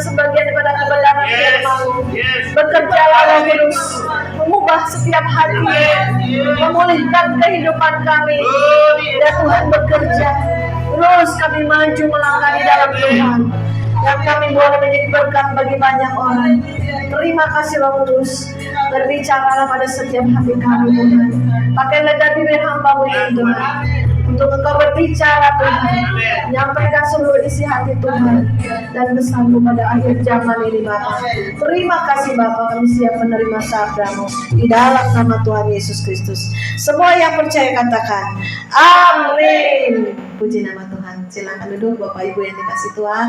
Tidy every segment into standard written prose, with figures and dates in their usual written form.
sebagian daripada kebenaran firman. Bekerjalah Roh Kudus, mengubah setiap hati, memulihkan kehidupan kami. Dan Tuhan bekerja, terus kami maju melangkah di dalam Tuhan, dan kami boleh menjadi berkat bagi banyak orang. Terima kasih Roh Kudus, berbicaralah pada setiap hati kami Tuhan. Pakai lidah bibir hamba-Mu ini Tuhan, untuk Engkau berbicara Tuhan, menyampaikan seluruh isi hati Tuhan dan pesan-Mu pada akhir zaman ini Bapa. Terima kasih Bapa, kami siap menerima sabda-Mu di dalam nama Tuhan Yesus Kristus. Semua yang percaya katakan amin. Puji nama Tuhan. Silakan duduk Bapak Ibu yang dikasih Tuhan.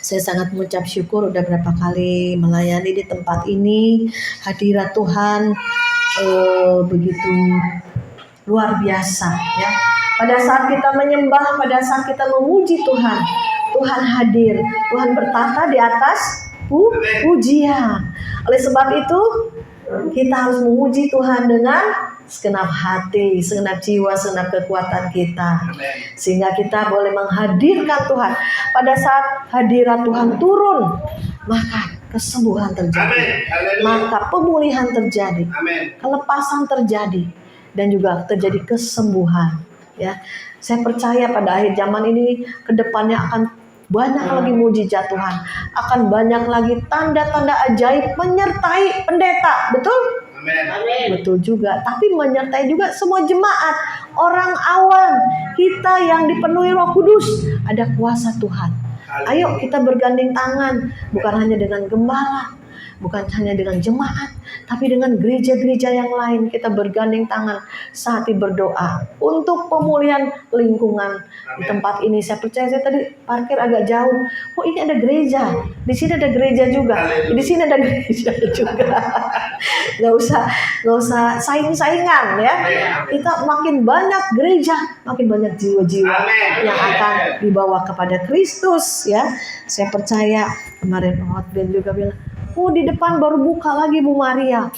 Saya sangat mengucap syukur udah berapa kali melayani di tempat ini. Hadirat Tuhan begitu luar biasa ya. Pada saat kita menyembah, pada saat kita memuji Tuhan, Tuhan hadir, Tuhan bertata di atas pujian. Oleh sebab itu kita harus memuji Tuhan dengan segenap hati, segenap jiwa, segenap kekuatan kita, sehingga kita boleh menghadirkan Tuhan. Pada saat hadirat Tuhan turun, maka kesembuhan terjadi, maka pemulihan terjadi, kelepasan terjadi, dan juga terjadi kesembuhan. Ya, saya percaya pada akhir zaman ini kedepannya akan banyak lagi mujizat Tuhan, akan banyak lagi tanda-tanda ajaib menyertai pendeta, betul? Amin. Betul juga, tapi menyertai juga semua jemaat, orang awam, kita yang dipenuhi Roh Kudus, ada kuasa Tuhan. Ayo kita bergandeng tangan, bukan hanya dengan gembala, bukan hanya dengan jemaat, tapi dengan gereja-gereja yang lain. Kita bergandeng tangan saat berdoa untuk pemulihan lingkungan di tempat ini. Saya percaya, saya tadi parkir agak jauh. Oh, ini ada gereja, di sini ada gereja juga, di sini ada gereja juga. Gak usah saing-saingan ya. Kita makin banyak gereja, makin banyak jiwa-jiwa yang akan dibawa kepada Kristus ya. Saya percaya kemarin Pak Hotben juga bilang, oh di depan baru buka lagi Bu Maria.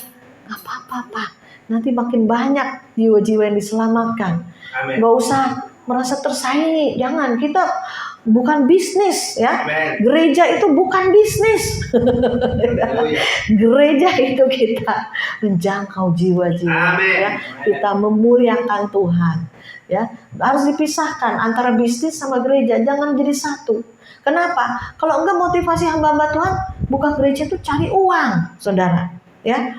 Gak apa-apa Pak, nanti makin banyak jiwa-jiwa yang diselamatkan. Gak usah merasa tersaingi, jangan. Kita bukan bisnis ya. Gereja itu bukan bisnis. Gereja itu kita menjangkau jiwa-jiwa ya. Kita memuliakan Tuhan ya. Harus dipisahkan antara bisnis sama gereja, jangan jadi satu. Kenapa? Kalau enggak, motivasi hamba-hamba Tuhan buka gereja itu cari uang, saudara ya.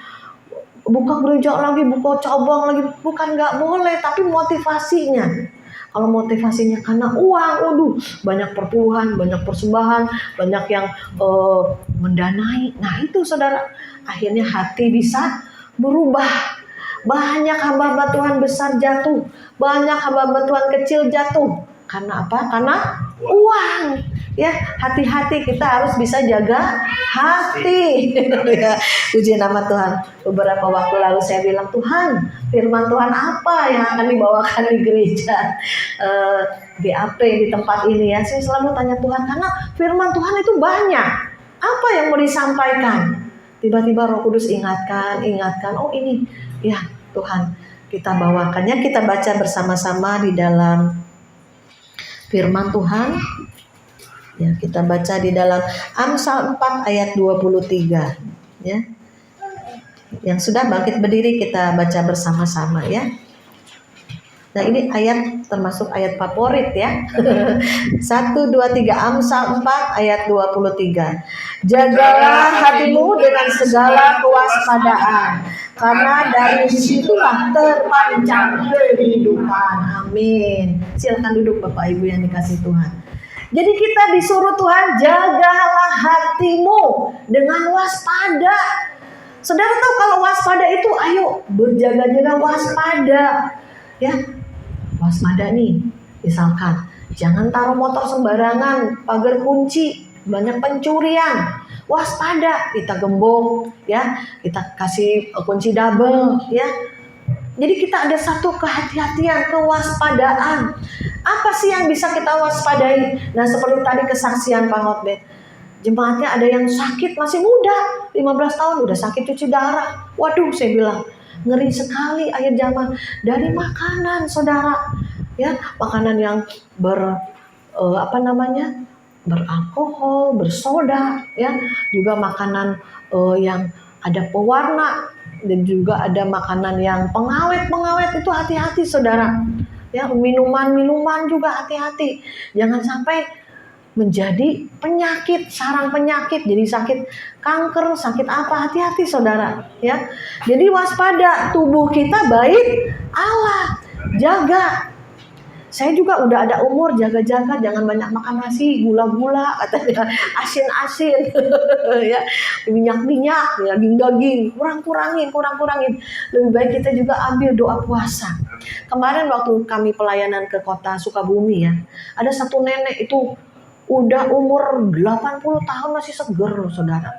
Buka gereja lagi, buka cabang lagi, bukan nggak boleh, tapi motivasinya. Kalau motivasinya karena uang, waduh, banyak perpuluhan, banyak persembahan, banyak yang mendanai. Nah itu saudara, akhirnya hati bisa berubah. Banyak hamba-hamba Tuhan besar jatuh, banyak hamba-hamba Tuhan kecil jatuh. Karena apa? Karena uang. Ya, hati-hati, kita harus bisa jaga hati. Ya, puji nama Tuhan. Beberapa waktu lalu saya bilang, Tuhan, firman Tuhan apa yang akan dibawakan di gereja GAP di tempat ini ya? Saya selalu tanya Tuhan, karena firman Tuhan itu banyak. Apa yang mau disampaikan? Tiba-tiba Roh Kudus ingatkan, oh ini ya Tuhan, kita bawakannya, kita baca bersama-sama di dalam firman Tuhan. Ya, kita baca di dalam Amsal 4 ayat 23 ya. Yang sudah bangkit berdiri kita baca bersama-sama ya. Nah, ini ayat termasuk ayat favorit ya. 1 2 3 Amsal 4 ayat 23. Jagalah hatimu dengan segala kewaspadaan, karena dari situlah terpancar kehidupan. Amin. Silakan duduk Bapak Ibu yang dikasih Tuhan. Jadi kita disuruh Tuhan, jagalah hatimu dengan waspada. Saudara tahu kalau waspada itu, ayo berjaga-jaga, waspada. Ya, waspada nih. Misalkan, jangan taruh motor sembarangan, pagar kunci, banyak pencurian. Waspada, kita gembok, ya, kita kasih kunci double, ya. Jadi kita ada satu kehati-hatian, kewaspadaan. Apa sih yang bisa kita waspadai? Nah, seperti tadi kesaksian Pak Hotben. Jemaatnya ada yang sakit masih muda, 15 tahun udah sakit cuci darah. Waduh, saya bilang, ngeri sekali akhir zaman. Dari makanan, saudara. Ya, makanan yang beralkohol, bersoda, ya, juga makanan yang ada pewarna, dan juga ada makanan yang pengawet itu hati-hati saudara. Ya, minuman juga hati-hati. Jangan sampai menjadi penyakit, sarang penyakit, jadi sakit kanker, sakit apa, hati-hati saudara, ya. Jadi waspada, tubuh kita baik Allah, jaga. Saya juga udah ada umur jaga-jaga, jangan banyak makan nasi, gula-gula, katanya, asin-asin, ya, minyak-minyak, daging-daging, kurang-kurangin. Lebih baik kita juga ambil doa puasa. Kemarin waktu kami pelayanan ke kota Sukabumi, ya, ada satu nenek itu udah umur 80 tahun masih seger loh saudara.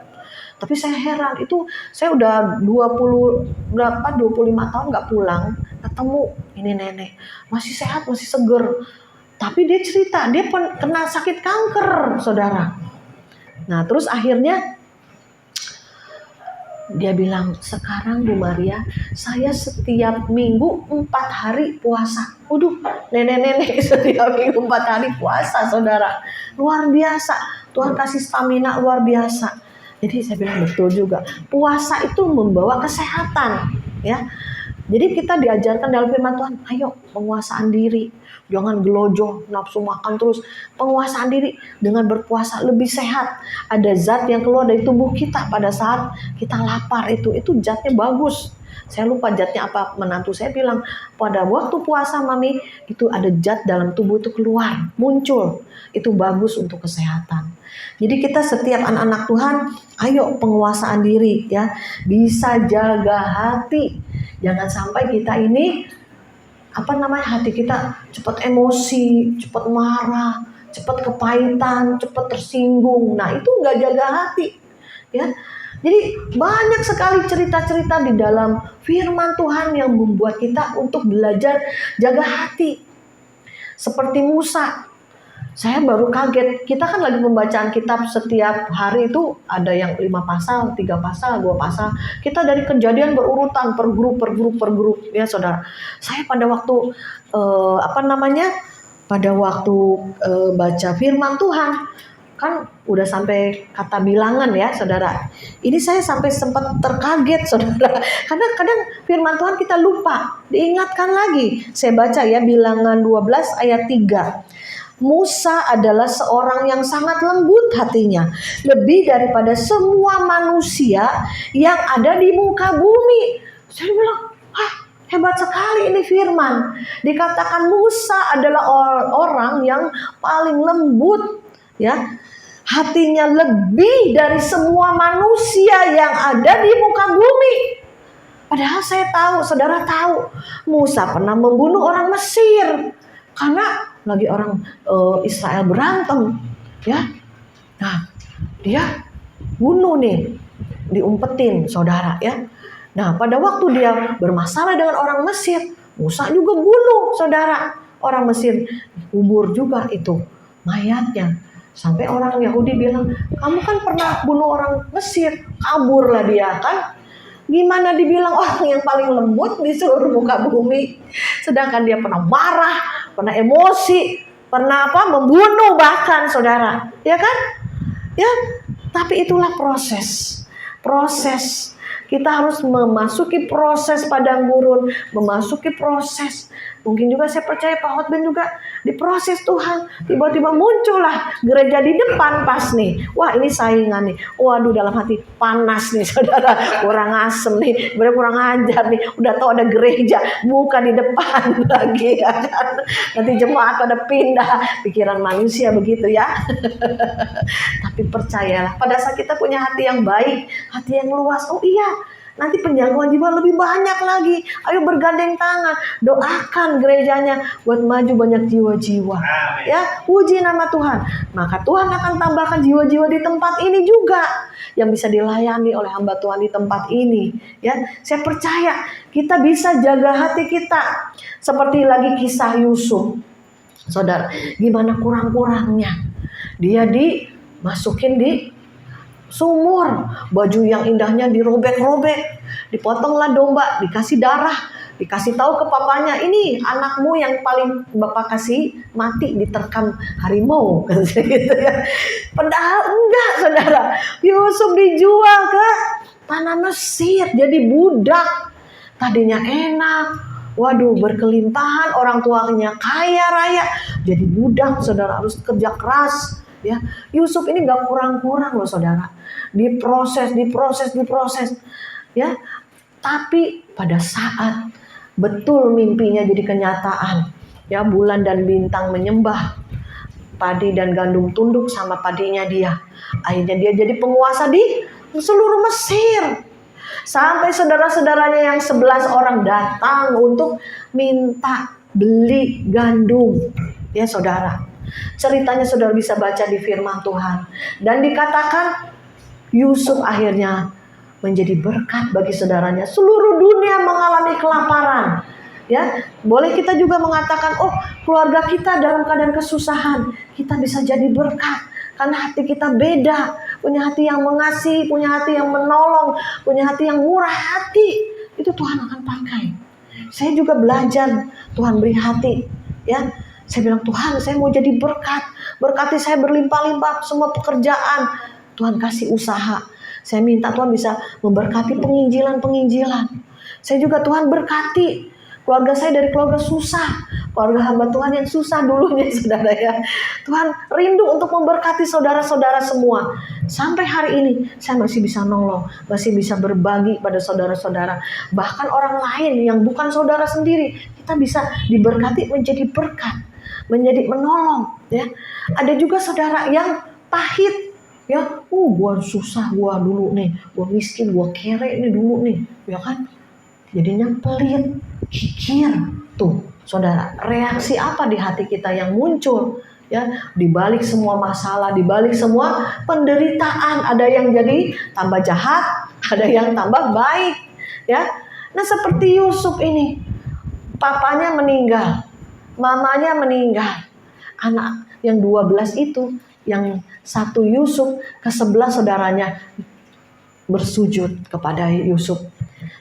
Tapi saya heran, itu saya udah 25 tahun nggak pulang, ketemu ini nenek masih sehat, masih seger. Tapi dia cerita dia kena sakit kanker saudara. Nah terus akhirnya dia bilang, sekarang Bu Maria, saya setiap minggu 4 hari puasa. Waduh, nenek-nenek setiap minggu 4 hari puasa saudara. Luar biasa, Tuhan kasih stamina luar biasa. Jadi saya bilang betul juga, puasa itu membawa kesehatan, ya. Jadi kita diajarkan dalam firman Tuhan, ayo penguasaan diri, jangan gelojoh, nafsu makan terus. Penguasaan diri dengan berpuasa lebih sehat. Ada zat yang keluar dari tubuh kita pada saat kita lapar, itu zatnya bagus. Saya lupa zatnya apa, menantu saya bilang, pada waktu puasa mami, itu ada zat dalam tubuh itu keluar, muncul. Itu bagus untuk kesehatan. Jadi kita setiap anak-anak Tuhan, ayo penguasaan diri, ya. Bisa jaga hati. Jangan sampai kita ini hati kita cepat emosi, cepat marah, cepat kepahitan, cepat tersinggung. Nah, itu nggak jaga hati, ya. Jadi banyak sekali cerita-cerita di dalam firman Tuhan yang membuat kita untuk belajar jaga hati. Seperti Musa. Saya baru kaget, kita kan lagi pembacaan kitab setiap hari itu ada yang 5 pasal, 3 pasal, 2 pasal. Kita dari kejadian berurutan per grup, ya saudara. Saya pada waktu baca firman Tuhan, kan udah sampai kata bilangan ya saudara. Ini saya sampai sempat terkaget saudara. Karena kadang firman Tuhan kita lupa, diingatkan lagi. Saya baca ya Bilangan 12 ayat 3. Musa adalah seorang yang sangat lembut hatinya, lebih daripada semua manusia yang ada di muka bumi. Saya bilang, hebat sekali ini firman. Dikatakan Musa adalah orang yang paling lembut, ya. Hatinya lebih dari semua manusia yang ada di muka bumi. Padahal saya tahu, saudara tahu, Musa pernah membunuh orang Mesir karena lagi orang Israel berantem, ya. Nah, dia bunuh nih, diumpetin saudara, ya. Nah, pada waktu dia bermasalah dengan orang Mesir, Musa juga bunuh saudara orang Mesir, kubur juga itu mayatnya. Sampai orang Yahudi bilang, kamu kan pernah bunuh orang Mesir, kaburlah dia kan. Gimana dibilang orang yang paling lembut di seluruh muka bumi, sedangkan dia pernah marah, pernah emosi, pernah membunuh bahkan saudara, ya kan? Ya, tapi itulah proses. Kita harus memasuki proses padang gurun, memasuki proses. Mungkin juga saya percaya Pak Hotben juga diproses Tuhan. Tiba-tiba muncullah gereja di depan pas nih. Wah ini saingan nih. Waduh dalam hati panas nih saudara. Kurang asem nih. Kurang ajar nih. Udah tahu ada gereja. Bukan di depan lagi. Ya kan? Nanti jemaat pada pindah. Pikiran manusia begitu ya. Tapi percayalah. Pada saat kita punya hati yang baik. Hati yang luas. Oh iya. Nanti penjagaan jiwa lebih banyak lagi. Ayo bergandeng tangan, doakan gerejanya buat maju banyak jiwa-jiwa. Ya, puji nama Tuhan. Maka Tuhan akan tambahkan jiwa-jiwa di tempat ini juga yang bisa dilayani oleh hamba Tuhan di tempat ini. Ya, saya percaya kita bisa jaga hati kita. Seperti lagi kisah Yusuf. Saudara, gimana kurang-kurangnya dia dimasukin di sumur, baju yang indahnya dirobek-robek, dipotonglah domba, dikasih darah, Dikasih tahu ke papanya, ini anakmu yang paling bapak kasih mati diterkam harimau, gitu ya. Padahal enggak, saudara. Yusuf dijual ke tanah Mesir, jadi budak. Tadinya enak, waduh berkelimpahan, orang tuanya kaya raya, jadi budak, saudara, harus kerja keras. Ya, Yusuf ini gak kurang-kurang loh, saudara. Diproses, ya. Tapi pada saat betul mimpinya jadi kenyataan, ya, bulan dan bintang menyembah, padi dan gandum tunduk sama padinya dia. Akhirnya dia jadi penguasa di seluruh Mesir. Sampai saudara-saudaranya yang 11 orang datang untuk minta beli gandum. Ya, saudara. Ceritanya saudara bisa baca di firman Tuhan. Dan dikatakan Yusuf akhirnya menjadi berkat bagi saudaranya. Seluruh dunia mengalami kelaparan. Ya, boleh kita juga mengatakan, oh, keluarga kita dalam keadaan kesusahan, kita bisa jadi berkat karena hati kita beda, punya hati yang mengasihi, punya hati yang menolong, punya hati yang murah hati. Itu Tuhan akan pakai. Saya juga belajar, Tuhan beri hati, ya. Saya bilang, Tuhan, saya mau jadi berkat. Berkati saya berlimpah-limpah semua pekerjaan. Tuhan kasih usaha. Saya minta Tuhan bisa memberkati penginjilan-penginjilan. Saya juga Tuhan berkati keluarga saya dari keluarga susah, keluarga hamba Tuhan yang susah dulunya, saudara ya. Tuhan rindu untuk memberkati saudara-saudara semua. Sampai hari ini saya masih bisa nolong, masih bisa berbagi pada saudara-saudara. Bahkan orang lain yang bukan saudara sendiri, kita bisa diberkati menjadi berkat, menjadi menolong. Ya, ada juga saudara yang pahit. Ya, gua susah, gua dulu nih, gua miskin, gua kere nih dulu nih, ya kan? Jadinya pelit, kikir. Tuh, saudara, reaksi apa di hati kita yang muncul? Ya, di balik semua masalah, di balik semua penderitaan, ada yang jadi tambah jahat, ada yang tambah baik. Ya, nah seperti Yusuf ini, papanya meninggal, mamanya meninggal, anak yang 12 itu, yang satu Yusuf, ke-11 saudaranya bersujud kepada Yusuf.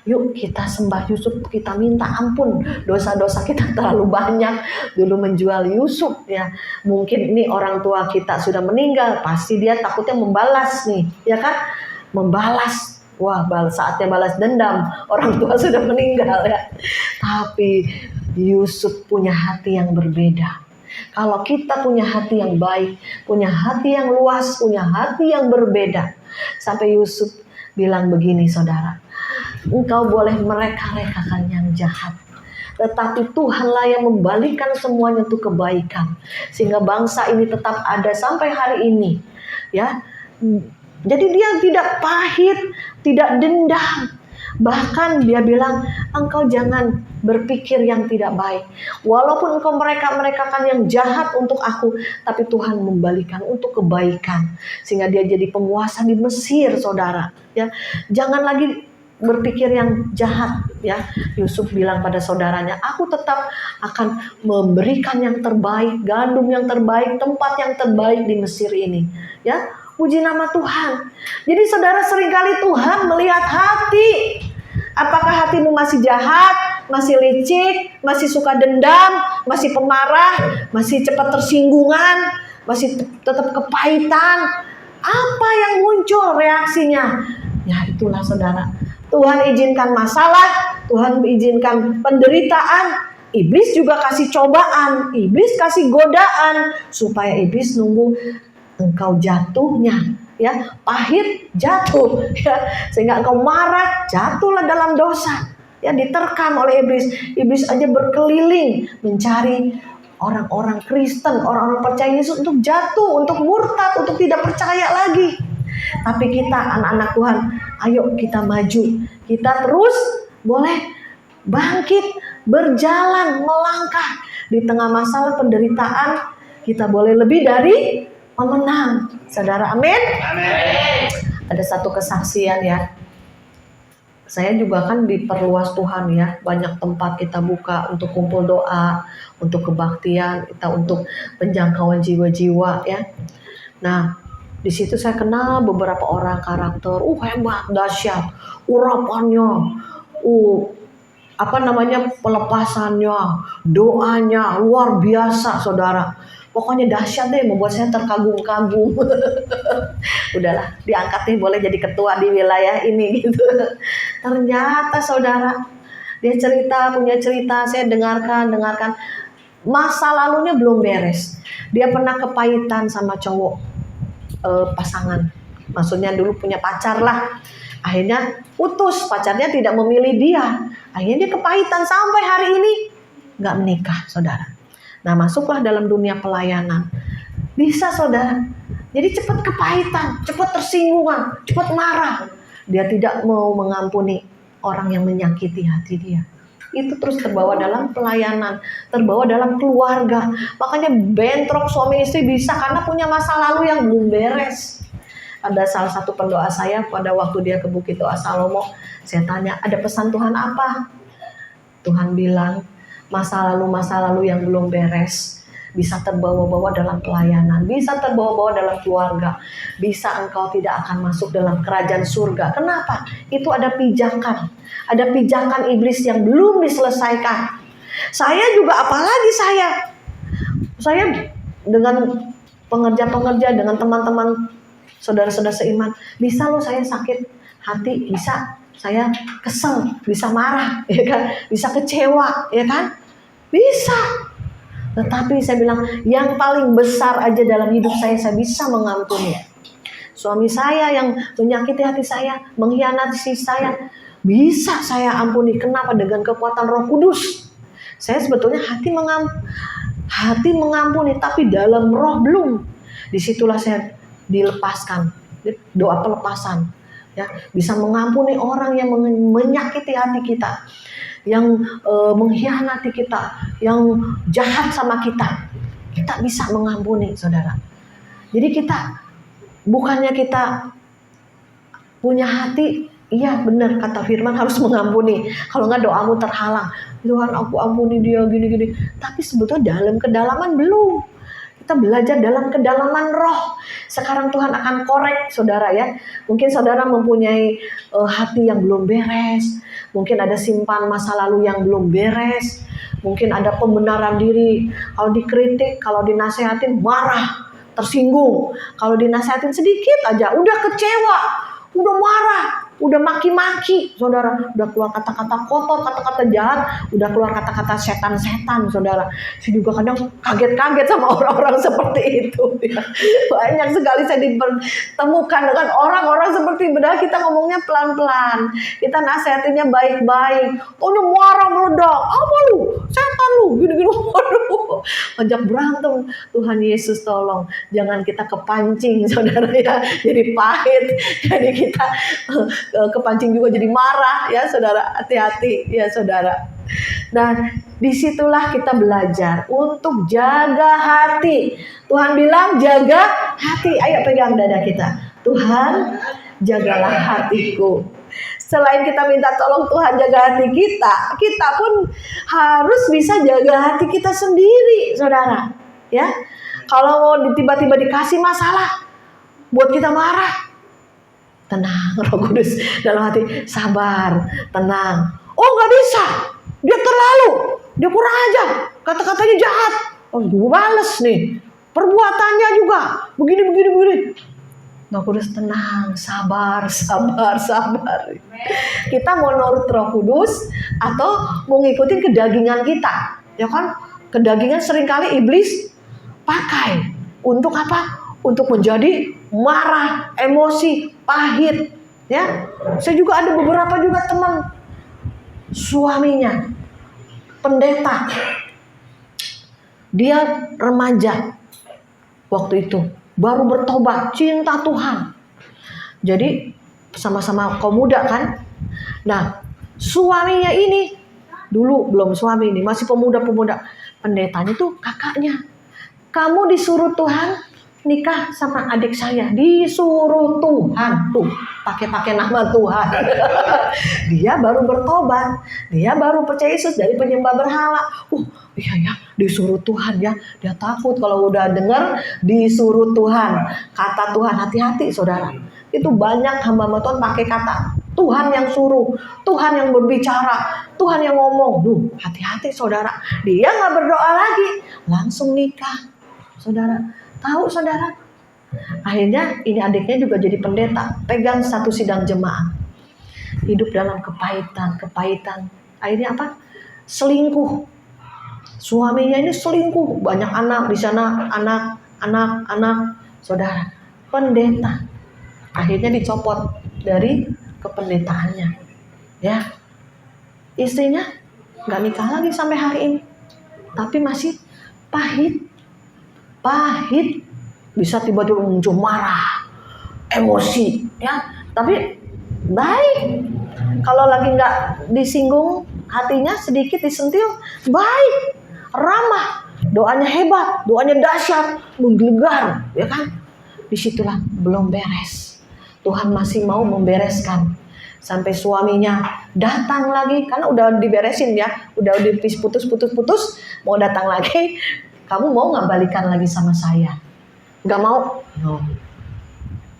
Yuk kita sembah Yusuf, kita minta ampun dosa-dosa kita terlalu banyak dulu menjual Yusuf, ya. Mungkin ini orang tua kita sudah meninggal, pasti dia takutnya membalas nih, ya kan? Membalas, wah, saatnya balas dendam, orang tua sudah meninggal, ya. Tapi Yusuf punya hati yang berbeda. Kalau kita punya hati yang baik, punya hati yang luas, punya hati yang berbeda. Sampai Yusuf bilang begini, saudara, engkau boleh mereka-rekakan yang jahat, tetapi Tuhanlah yang membalikkan semuanya untuk kebaikan, sehingga bangsa ini tetap ada sampai hari ini. Ya, jadi dia tidak pahit, tidak dendam. Bahkan dia bilang, engkau jangan berpikir yang tidak baik. Walaupun engkau mereka-merekakan yang jahat untuk aku, tapi Tuhan membalikan untuk kebaikan. Sehingga dia jadi penguasa di Mesir, saudara. Ya, jangan lagi berpikir yang jahat, ya. Yusuf bilang pada saudaranya, aku tetap akan memberikan yang terbaik, gandum yang terbaik, tempat yang terbaik di Mesir ini. Ya, puji nama Tuhan. Jadi saudara, seringkali Tuhan melihat hati. Apakah hatimu masih jahat, masih licik, masih suka dendam, masih pemarah, masih cepat tersinggungan, masih tetap kepahitan? Apa yang muncul reaksinya? Ya itulah saudara. Tuhan izinkan masalah, Tuhan izinkan penderitaan. Iblis juga kasih cobaan, iblis kasih godaan, supaya iblis nunggu engkau jatuhnya, ya, pahit jatuh, ya, sehingga engkau marah, jatuhlah dalam dosa, ya, diterkam oleh iblis. Iblis aja berkeliling mencari orang-orang Kristen, orang-orang percaya Yesus untuk jatuh, untuk murtad, untuk tidak percaya lagi. Tapi kita anak-anak Tuhan, ayo kita maju, kita terus boleh bangkit, berjalan, melangkah di tengah masalah penderitaan. Kita boleh lebih dari pemenang, saudara. Amin. Amin. Ada satu kesaksian, ya. Saya juga kan diperluas Tuhan, ya. Banyak tempat kita buka untuk kumpul doa, untuk kebaktian, kita untuk penjangkauan jiwa-jiwa, ya. Nah, di situ saya kenal beberapa orang karakter, hebat, dahsyat, urapannya, pelepasannya, doanya luar biasa, saudara. Pokoknya dahsyat deh, membuat saya terkagum-kagum. Udahlah, diangkat nih, boleh jadi ketua di wilayah ini gitu. Ternyata saudara, dia punya cerita, saya dengarkan. Masa lalunya belum beres. Dia pernah kepahitan sama cowok, pasangan. Maksudnya dulu punya pacar lah. Akhirnya putus, pacarnya tidak memilih dia. Akhirnya dia kepahitan sampai hari ini nggak menikah, saudara. Nah, masuklah dalam dunia pelayanan. Bisa, saudara. Jadi cepat kepahitan, cepat tersinggungan, cepat marah. Dia tidak mau mengampuni orang yang menyakiti hati dia. Itu terus terbawa dalam pelayanan, terbawa dalam keluarga. Makanya bentrok suami istri bisa karena punya masa lalu yang belum beres. Ada salah satu pendoa saya pada waktu dia ke Bukit Doa Salomo, saya tanya, ada pesan Tuhan apa? Tuhan bilang, masa lalu yang belum beres bisa terbawa-bawa dalam pelayanan, bisa terbawa-bawa dalam keluarga, bisa engkau tidak akan masuk dalam kerajaan surga. Kenapa? Itu ada pijakan iblis yang belum diselesaikan. Saya juga, apalagi saya dengan pengerja-pengerja, dengan teman-teman saudara-saudara seiman, bisa loh saya sakit hati, bisa saya kesel, bisa marah, ya kan, bisa kecewa, ya kan, bisa. Tetapi saya bilang, yang paling besar aja dalam hidup saya bisa mengampuni. Suami saya yang menyakiti hati saya, mengkhianati saya, bisa saya ampuni. Kenapa? Dengan kekuatan Roh Kudus. Saya sebetulnya hati mengampuni, tapi dalam roh belum. Disitulah saya dilepaskan, doa pelepasan, ya, bisa mengampuni orang yang menyakiti hati kita, yang mengkhianati kita, yang jahat sama kita bisa mengampuni, saudara. Jadi bukannya kita punya hati, iya benar kata firman harus mengampuni, kalau nggak doamu terhalang. Tuhan, aku ampuni dia gini-gini, tapi sebetulnya dalam kedalaman belum. Kita belajar dalam kedalaman roh. Sekarang Tuhan akan korek, saudara, ya. Mungkin saudara mempunyai hati yang belum beres. Mungkin ada simpan masa lalu yang belum beres. Mungkin ada pembenaran diri. Kalau dikritik, kalau dinasehatin marah, tersinggung. Kalau dinasehatin sedikit aja udah kecewa, udah marah, udah maki-maki, saudara, udah keluar kata-kata kotor, kata-kata jahat, udah keluar kata-kata setan-setan, saudara. Saya juga kadang kaget-kaget sama orang-orang seperti itu. Ya. Banyak sekali saya ditemukan dengan orang-orang seperti itu. Kita ngomongnya pelan-pelan, kita nasihatinnya baik-baik. Oh, ini marah meledak, apa lu? Setan lu, gini-gini. Waduh, ajak berantem. Tuhan Yesus tolong, jangan kita kepancing, saudara, ya. Jadi pahit, jadi kita kepancing juga jadi marah, ya saudara. Hati-hati, ya saudara. Nah, disitulah kita belajar untuk jaga hati. Tuhan bilang jaga hati. Ayo pegang dada kita. Tuhan, jagalah hatiku. Selain kita minta tolong Tuhan jaga hati kita pun harus bisa jaga hati kita sendiri, saudara. Ya, kalau mau tiba-tiba dikasih masalah, buat kita marah, tenang, Roh Kudus dalam hati, sabar, tenang. Oh, nggak bisa, dia terlalu, dia kurang ajar, kata-katanya jahat. Oh, gue bales nih, perbuatannya juga begini. Roh Kudus tenang, sabar. Kita mau nurut Roh Kudus atau mau ngikutin kedagingan kita, ya kan? Kedagingan seringkali iblis pakai untuk apa? Untuk menjadi marah, emosi, pahit, ya. Saya juga ada beberapa juga teman suaminya pendeta, dia remaja waktu itu, baru bertobat, cinta Tuhan. Jadi sama-sama kaum muda kan. Nah, suaminya ini dulu belum suami ini, masih pemuda-pemuda. Pendetanya tuh kakaknya. Kamu disuruh Tuhan nikah sama adik saya, disuruh Tuhan, tuh pakai nama Tuhan. Dia baru bertobat, dia baru percaya Yesus dari penyembah berhala. Iya ya, disuruh Tuhan ya. Dia takut kalau udah dengar disuruh Tuhan, kata Tuhan. Hati-hati, saudara. Itu banyak hamba Tuhan pakai kata Tuhan yang suruh, Tuhan yang berbicara, Tuhan yang ngomong. Duh, hati-hati saudara. Dia nggak berdoa lagi, langsung nikah. Saudara, tahu saudara? Akhirnya ini adiknya juga jadi pendeta, pegang satu sidang jemaat. Hidup dalam kepahitan. Akhirnya apa? Selingkuh. Suaminya ini selingkuh, banyak anak di sana, anak. Saudara, pendeta. Akhirnya dicopot dari kependetaannya. Ya. Istrinya nggak nikah lagi sampai hari ini. Tapi masih pahit. Bisa tiba-tiba muncul marah, emosi, ya. Tapi baik. Kalau lagi nggak disinggung, hatinya sedikit disentil, baik, ramah, doanya hebat, doanya dahsyat, menggelegar, ya kan? Disitulah belum beres. Tuhan masih mau membereskan. Sampai suaminya datang lagi, karena udah diberesin ya, udah putus, mau datang lagi. Kamu mau nggak balikan lagi sama saya? Nggak mau? No.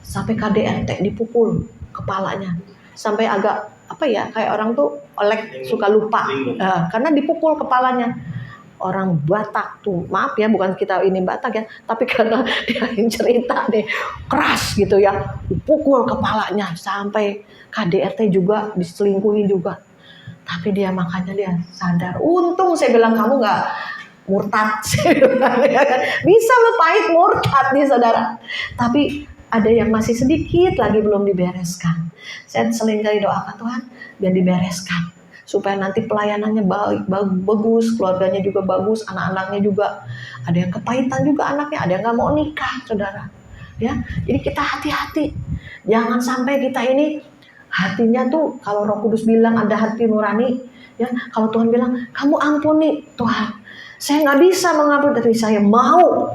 Sampai KDRT dipukul kepalanya. Sampai agak kayak orang tuh olek suka lupa. Karena dipukul kepalanya. Orang Batak tuh, maaf ya, bukan kita ini Batak ya, tapi karena dia yang cerita nih, keras gitu ya, dipukul kepalanya. Sampai KDRT juga, diselingkuhi juga. Tapi makanya dia sadar. Untung saya bilang kamu nggak murtad. Bisa lo pahit murtad nih saudara. Tapi ada yang masih sedikit lagi belum dibereskan. Saya seringkali doakan Tuhan biar dibereskan. Supaya nanti pelayanannya bagus, keluarganya juga bagus, anak-anaknya juga. Ada yang kepahitan juga anaknya, ada yang gak mau nikah saudara. Ya, jadi kita hati-hati. Jangan sampai kita ini hatinya tuh, kalau Roh Kudus bilang ada hati nurani, ya, kalau Tuhan bilang kamu ampuni, Tuhan saya nggak bisa mengampuni, tapi saya mau.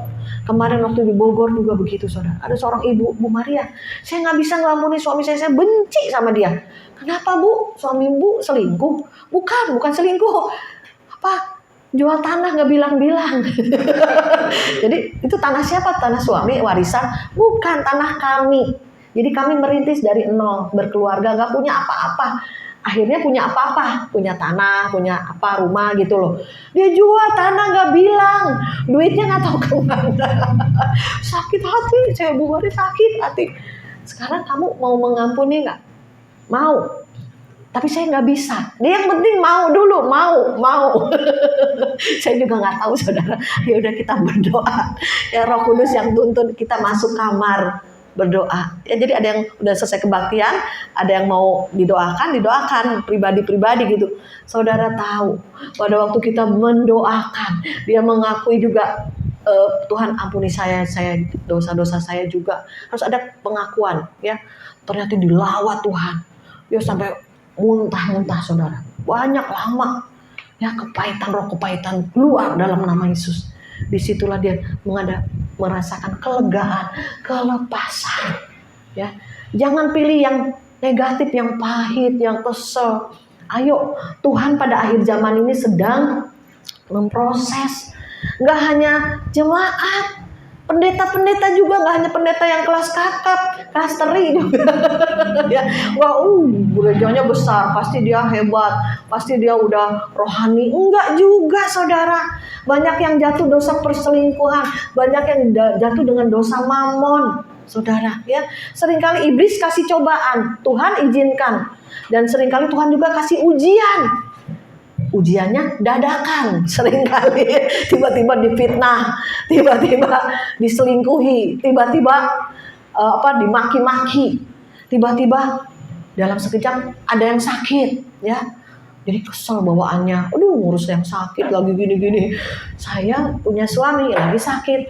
Kemarin waktu di Bogor juga begitu saudara. Ada seorang ibu, Bu Maria, saya nggak bisa mengampuni suami saya benci sama dia. Kenapa Bu? Suami Bu selingkuh? Bukan selingkuh. Jual tanah nggak bilang-bilang. Jadi itu tanah siapa? Tanah suami, warisan? Bukan, tanah kami. Jadi kami merintis dari nol, berkeluarga, nggak punya apa-apa. Akhirnya punya apa-apa, punya tanah, punya rumah gitu loh. Dia jual tanah nggak bilang, duitnya nggak tahu kemana. Sakit hati, saya buatnya sakit hati. Sekarang kamu mau mengampuni nggak? Mau. Tapi saya nggak bisa. Dia yang penting mau dulu, mau. Saya juga nggak tahu saudara. Ya udah kita berdoa. Ya Roh Kudus yang tuntun kita masuk kamar. Berdoa. Ya jadi ada yang udah selesai kebaktian, ada yang mau didoakan pribadi-pribadi gitu. Saudara tahu, pada waktu kita mendoakan, dia mengakui juga Tuhan ampuni saya dosa-dosa saya juga. Harus ada pengakuan ya. Ternyata dilawat Tuhan. Ya sampai muntah-muntah saudara. Banyak lama. Ya roh kepahitan keluar dalam nama Yesus. Disitulah dia merasakan kelegaan, kelepasan. Ya, jangan pilih yang negatif, yang pahit, yang kesel. Ayo, Tuhan pada akhir zaman ini sedang memproses. Gak hanya jemaat, pendeta-pendeta juga, gak hanya pendeta yang kelas kakap, kelas teri juga. Ya, gerejanya besar, pasti dia hebat, pasti dia udah rohani. Enggak juga saudara. Banyak yang jatuh dosa perselingkuhan, banyak yang jatuh dengan dosa mamon, saudara. Ya, seringkali iblis kasih cobaan, Tuhan izinkan, dan seringkali Tuhan juga kasih ujian. Ujiannya dadakan, seringkali tiba-tiba difitnah, tiba-tiba diselingkuhi, tiba-tiba dimaki-maki, tiba-tiba dalam sekejap ada yang sakit, ya. Jadi kesel bawaannya, ngurus yang sakit lagi gini-gini. Saya punya suami lagi sakit,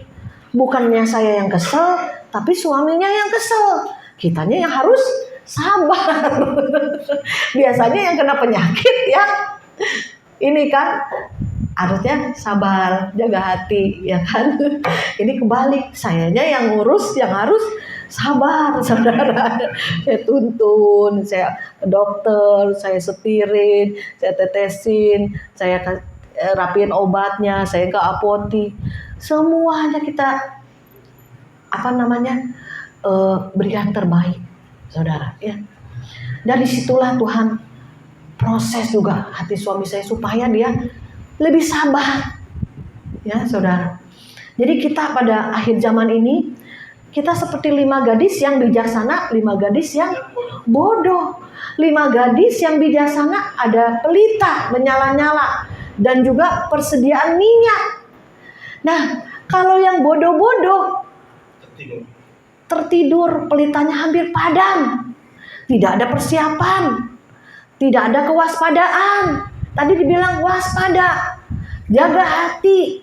bukannya saya yang kesel, tapi suaminya yang kesel. Kitanya yang harus sabar. Biasanya yang kena penyakit ya, ini kan harusnya sabar, jaga hati, ya kan? Ini kebalik, sayanya yang ngurus, yang harus sabar, saudara. Saya tuntun, saya ke dokter, saya setirin, saya tetesin, saya rapiin obatnya, saya ke apotik. Semuanya kita beri yang terbaik, saudara. Ya. Dan disitulah Tuhan proses juga hati suami saya supaya dia lebih sabar. Ya saudara. Jadi kita pada akhir zaman ini, kita seperti 5 gadis yang bijaksana, 5 gadis yang bodoh. 5 gadis yang bijaksana ada pelita menyala-nyala dan juga persediaan minyak. Nah, kalau yang bodoh-bodoh tertidur, pelitanya hampir padam. Tidak ada persiapan, tidak ada kewaspadaan. Tadi dibilang waspada, jaga hati.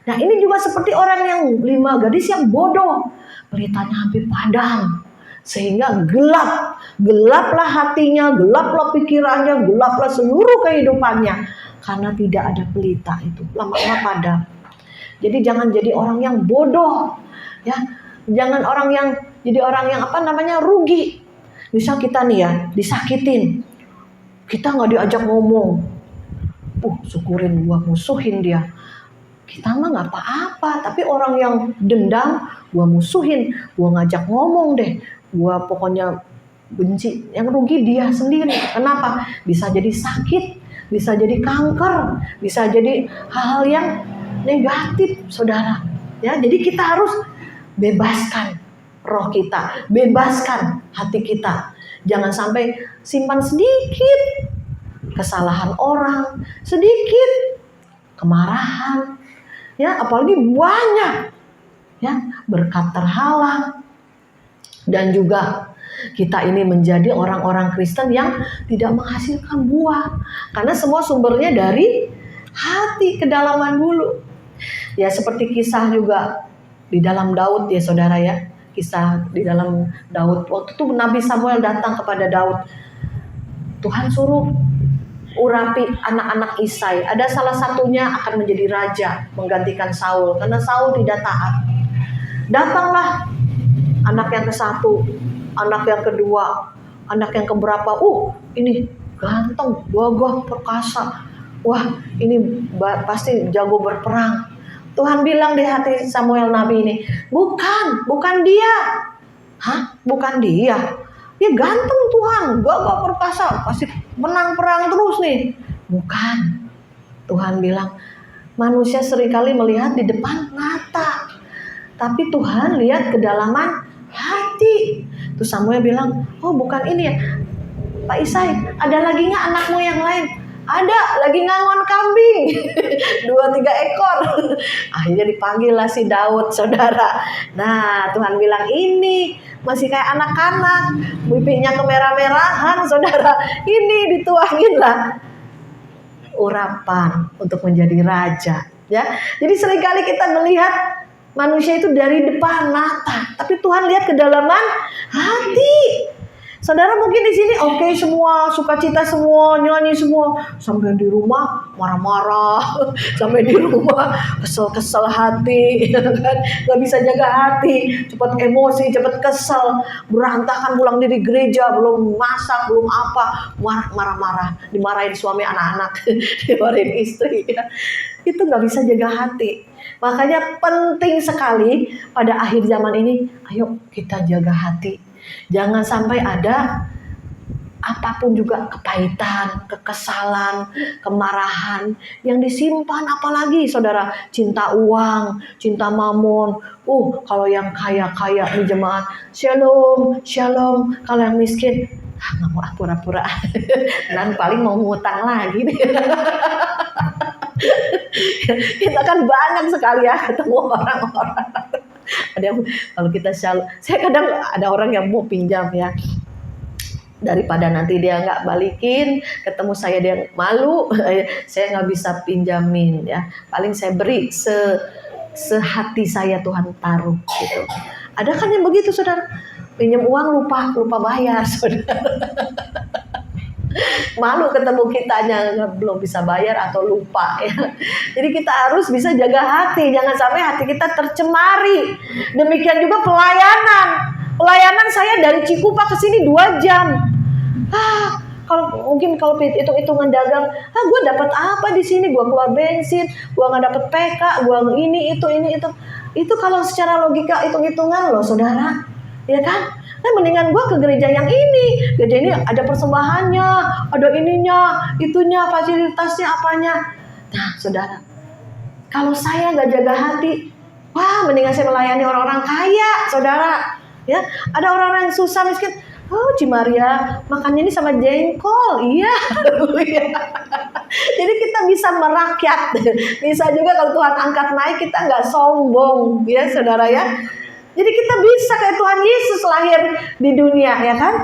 Nah, ini juga seperti orang yang 5 gadis yang bodoh, pelitanya hampir padam, sehingga gelaplah hatinya, gelaplah pikirannya, gelaplah seluruh kehidupannya, karena tidak ada pelita itu, lama-lama padam. Jadi jangan jadi orang yang bodoh, ya, jangan jadi orang yang rugi. Misal kita nih ya disakitin, kita nggak diajak ngomong, syukurin gua musuhin dia. Kita mah nggak apa-apa, tapi orang yang dendam, gua musuhin, gua ngajak ngomong deh, gua pokoknya benci, yang rugi dia sendiri. Kenapa? Bisa jadi sakit, bisa jadi kanker, bisa jadi hal-hal yang negatif, saudara. Ya, jadi kita harus bebaskan roh kita, bebaskan hati kita. Jangan sampai simpan sedikit kesalahan orang, sedikit kemarahan, ya, apalagi banyak, ya, berkat terhalang. Dan juga kita ini menjadi orang-orang Kristen yang tidak menghasilkan buah, karena semua sumbernya dari hati, kedalaman dulu. Ya, seperti kisah juga di dalam Daud ya saudara ya. Kisah di dalam Daud. Waktu itu Nabi Samuel datang kepada Daud. Tuhan suruh urapi anak-anak Isai. Ada salah satunya akan menjadi raja, menggantikan Saul, karena Saul tidak taat. Datanglah anak yang ke-1, anak yang kedua, anak yang keberapa. Ini ganteng, gagah, perkasa. Wah, ini pasti jago berperang. Tuhan bilang di hati Samuel Nabi ini, bukan dia. Hah? Bukan dia? Ya ganteng Tuhan, gagah perkasa, pasti menang perang terus nih. Bukan. Tuhan bilang, manusia seringkali melihat di depan mata, tapi Tuhan lihat kedalaman hati. Terus Samuel bilang, bukan ini ya Pak Isai, ada lagi nggak anakmu yang lain? Ada, lagi ngangon kambing 2-3 ekor. Akhirnya dipanggil lah si Daud, saudara. Nah, Tuhan bilang, ini masih kayak anak-anak, pipinya kemerah-merahan, saudara. Ini dituangin lah urapan untuk menjadi raja, ya. Jadi seringkali kita melihat manusia itu dari depan mata, tapi Tuhan lihat kedalaman hati. Saudara mungkin di sini oke semua, sukacita semua, nyanyi semua, sampai di rumah marah-marah, sampai di rumah kesel-kesel hati, kan? Gak bisa jaga hati, cepat emosi, cepat kesel, berantakan pulang dari gereja, belum masak, belum apa, marah-marah, dimarahin suami, anak-anak, dimarahin istri, ya. Itu gak bisa jaga hati. Makanya penting sekali pada akhir zaman ini, ayo kita jaga hati. Jangan sampai ada apapun juga kepahitan, kekesalan, kemarahan yang disimpan, apalagi saudara cinta uang, cinta mamon. Kalau yang kaya-kaya di jemaat, shalom, shalom. Kalau yang miskin, nggak mau pura-pura. Dan paling mau ngutang lagi nih. Kita kan banyak sekali ya ketemu orang-orang. Ada yang kalau kita shalom, saya kadang ada orang yang mau pinjam ya, daripada nanti dia nggak balikin, ketemu saya dia malu, saya nggak bisa pinjamin ya. Paling saya beri sehati saya Tuhan taruh gitu. Ada kan yang begitu saudara, pinjam uang lupa bayar saudara. Malu ketemu kitanya belum bisa bayar atau lupa ya. Jadi kita harus bisa jaga hati, jangan sampai hati kita tercemari. Demikian juga pelayanan saya dari Cikupa ke sini 2 jam. Kalau hitung-hitungan dagang, gue dapat apa di sini? Gue keluar bensin, gue nggak dapat PK, gue ini itu. Itu kalau secara logika hitung-hitungan loh saudara, ya kan? Mendingan gue ke gereja yang ini. Gereja ini ada persembahannya, ada ininya, itunya, fasilitasnya, apanya. Nah, saudara, kalau saya nggak jaga hati, wah, mendingan saya melayani orang-orang kaya, saudara. Ya, ada orang-orang yang susah, miskin. Oh, Cimaria, makannya ini sama jengkol, iya. Jadi kita bisa merakyat. Bisa juga kalau Tuhan angkat naik, kita nggak sombong, ya, saudara ya. Jadi kita bisa kayak Tuhan Yesus lahir di dunia, ya kan?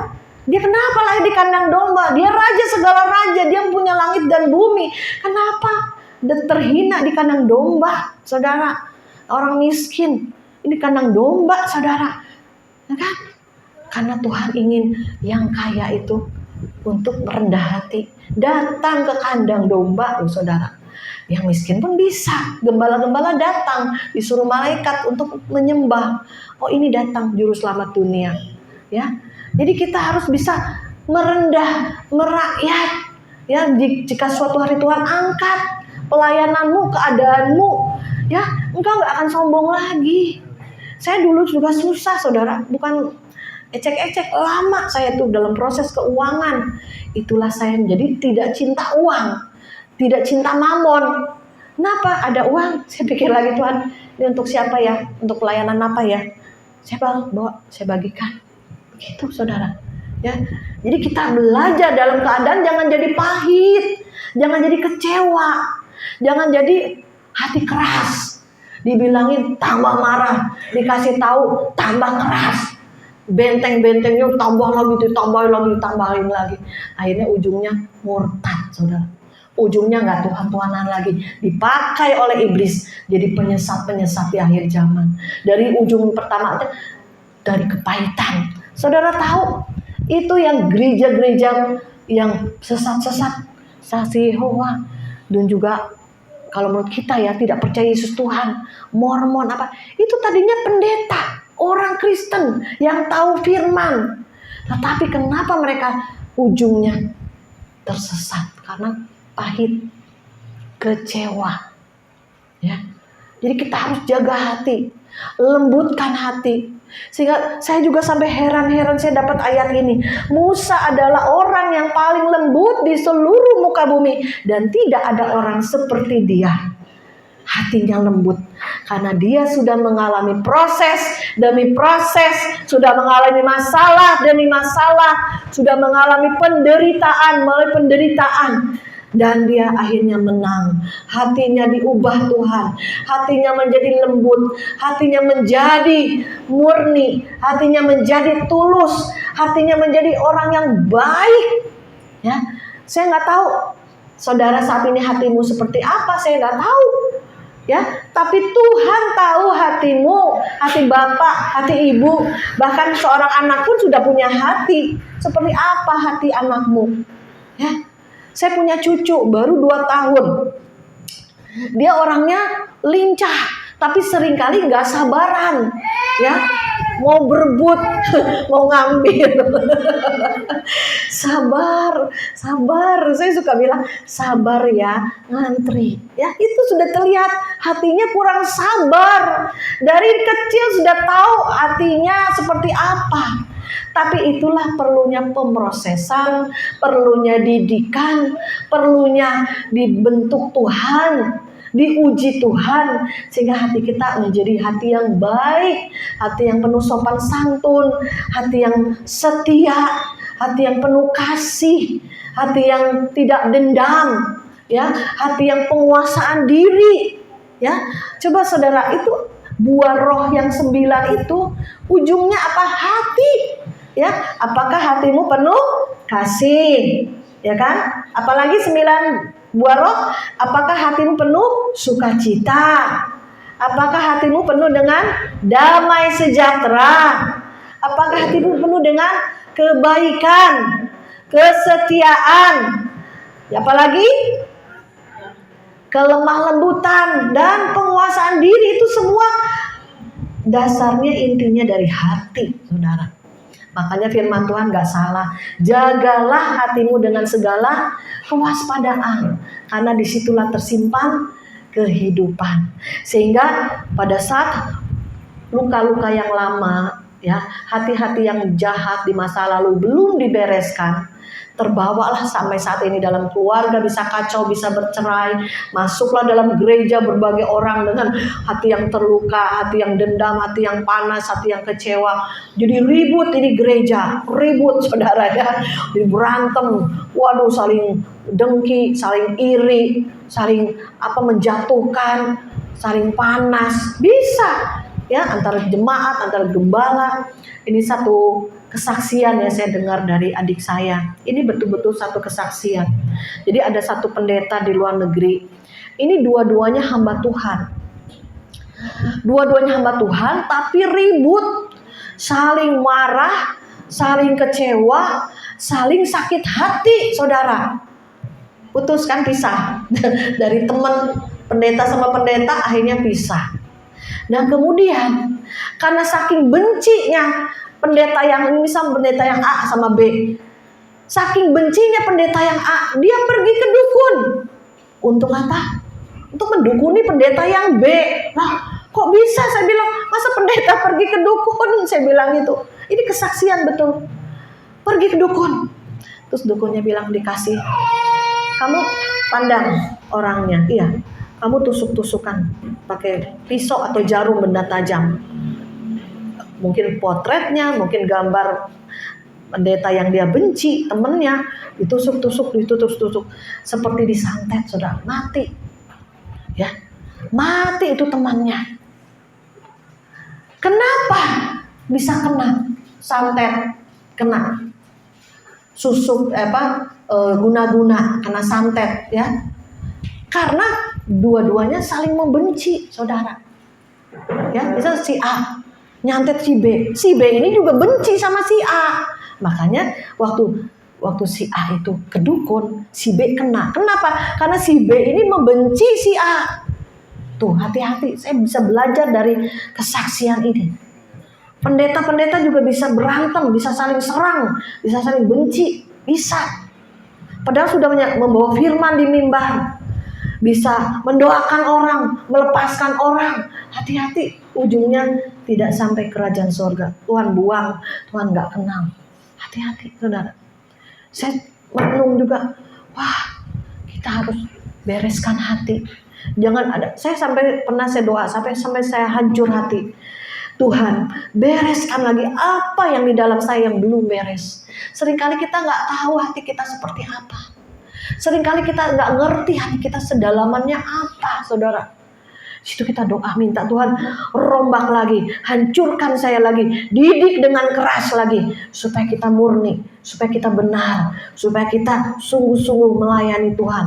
Dia kenapa lahir di kandang domba? Dia raja segala raja, dia punya langit dan bumi. Kenapa? Dan terhina di kandang domba, saudara. Orang miskin ini kandang domba, saudara, ya kan? Karena Tuhan ingin yang kaya itu untuk merendah hati, datang ke kandang domba, saudara. Yang miskin pun bisa, gembala-gembala datang, disuruh malaikat untuk menyembah. Oh, ini datang juru selamat dunia, ya. Jadi kita harus bisa merendah, merakyat, ya. Jika suatu hari Tuhan angkat pelayananmu, keadaanmu, ya, engkau nggak akan sombong lagi. Saya dulu juga susah, saudara, bukan ecek-ecek, lama saya tuh dalam proses keuangan. Itulah saya menjadi tidak cinta uang, tidak cinta mamon. Kenapa? Ada uang, saya pikir lagi, Tuhan, ini untuk siapa ya? Untuk pelayanan apa ya? Saya bawa, saya bagikan. Begitu, saudara. Ya, jadi kita belajar dalam keadaan jangan jadi pahit, jangan jadi kecewa, jangan jadi hati keras. Dibilangin tambah marah, dikasih tahu tambah keras. Benteng-bentengnya tambah lagi, tambahin lagi. Akhirnya ujungnya murtad, saudara. Ujungnya nggak Tuhan-Tuhanan lagi, dipakai oleh iblis jadi penyesat-penyesat di akhir zaman. Dari ujung pertama, dari kepahitan. Saudara tahu, itu yang gereja-gereja yang sesat-sesat, saksi Yehova, dan juga kalau menurut kita ya tidak percaya Yesus Tuhan, Mormon apa, itu tadinya pendeta, orang Kristen yang tahu firman. Tetapi kenapa mereka ujungnya tersesat? Karena pahit, kecewa, ya. Jadi kita harus jaga hati, lembutkan hati. Sehingga saya juga sampai heran-heran saya dapat ayat ini. Musa adalah orang yang paling lembut di seluruh muka bumi, dan tidak ada orang seperti dia. Hatinya lembut karena dia sudah mengalami proses demi proses, sudah mengalami masalah demi masalah, sudah mengalami penderitaan melalui penderitaan. Dan dia akhirnya menang. Hatinya diubah Tuhan. Hatinya menjadi lembut. Hatinya menjadi murni. Hatinya menjadi tulus. Hatinya menjadi orang yang baik. Ya, saya nggak tahu, saudara, saat ini hatimu seperti apa. Saya nggak tahu. Ya, tapi Tuhan tahu hatimu, hati bapak, hati ibu, bahkan seorang anak pun sudah punya hati. Seperti apa hati anakmu? Ya. Saya punya cucu baru 2 tahun. Dia orangnya lincah, tapi seringkali nggak sabaran, ya, mau berebut, mau ngambil. Sabar. Saya suka bilang sabar ya, ngantri. Ya, itu sudah terlihat hatinya kurang sabar. Dari kecil sudah tahu hatinya seperti apa. Tapi itulah perlunya pemrosesan, perlunya didikan, perlunya dibentuk Tuhan, diuji Tuhan, sehingga hati kita menjadi hati yang baik, hati yang penuh sopan santun, hati yang setia, hati yang penuh kasih, hati yang tidak dendam, ya, hati yang penguasaan diri, ya. Coba saudara, itu buah roh yang 9 itu ujungnya apa? Hati. Ya, apakah hatimu penuh kasih? Ya kan? Apalagi 9 buah roh, apakah hatimu penuh sukacita? Apakah hatimu penuh dengan damai sejahtera? Apakah hatimu penuh dengan kebaikan, kesetiaan? Apalagi kelemah lembutan dan penguasaan diri. Itu semua dasarnya, intinya dari hati, saudara. Makanya firman Tuhan gak salah. Jagalah hatimu dengan segala kewaspadaan, karena disitulah tersimpan kehidupan. Sehingga pada saat luka-luka yang lama ya, hati-hati yang jahat di masa lalu belum dibereskan, terbawalah sampai saat ini dalam keluarga bisa kacau, bisa bercerai. Masuklah dalam gereja berbagai orang dengan hati yang terluka, hati yang dendam, hati yang panas, hati yang kecewa. Jadi ribut ini gereja, ribut saudara ya, jadi berantem, waduh, saling dengki, saling iri, saling menjatuhkan, saling panas, bisa ya, antara jemaat, antara gembala. Ini satu kesaksian yang saya dengar dari adik saya. Ini betul-betul satu kesaksian. Jadi ada satu pendeta di luar negeri. Ini dua-duanya hamba Tuhan. Dua-duanya hamba Tuhan tapi ribut, saling marah, saling kecewa, saling sakit hati, saudara. Putuskan pisah. Dari teman pendeta sama pendeta akhirnya pisah. Dan kemudian karena saking bencinya pendeta yang ini sama pendeta yang A sama B, saking bencinya pendeta yang A, dia pergi ke dukun. Untuk apa? Untuk mendukuni pendeta yang B. Nah, kok bisa? Saya bilang, masa pendeta pergi ke dukun? Saya bilang gitu. Ini kesaksian betul. Pergi ke dukun. Terus dukunnya bilang, dikasih, kamu pandang orangnya. Iya, kamu tusuk-tusukan pakai pisau atau jarum benda tajam. Mungkin potretnya, mungkin gambar pendeta yang dia benci, temennya, ditusuk-tusuk, seperti disantet, saudara, mati. Ya, mati itu temannya. Kenapa bisa kena santet, kena susuk guna-guna, kena santet ya? Karena dua-duanya saling membenci, saudara. Ya, misal si A nyantet si B. Si B ini juga benci sama si A. Makanya waktu si A itu ke dukun, si B kena. Kenapa? Karena si B ini membenci si A. Tuh, hati-hati. Saya bisa belajar dari kesaksian ini. Pendeta-pendeta juga bisa berantem, bisa saling serang, bisa saling benci, bisa. Padahal sudah membawa firman di mimbar. Bisa mendoakan orang, melepaskan orang. Hati-hati, ujungnya tidak sampai kerajaan surga. Tuhan buang, Tuhan gak kenal. Hati-hati, saudara. Saya merenung juga, wah, kita harus bereskan hati. Jangan ada, saya doa sampai saya hancur hati. Tuhan, bereskan lagi apa yang di dalam saya yang belum beres. Seringkali kita gak tahu hati kita seperti apa. Seringkali kita nggak ngerti hati kita sedalamannya apa, saudara. Situ kita doa minta Tuhan rombak lagi, hancurkan saya lagi, didik dengan keras lagi, supaya kita murni, supaya kita benar, supaya kita sungguh-sungguh melayani Tuhan.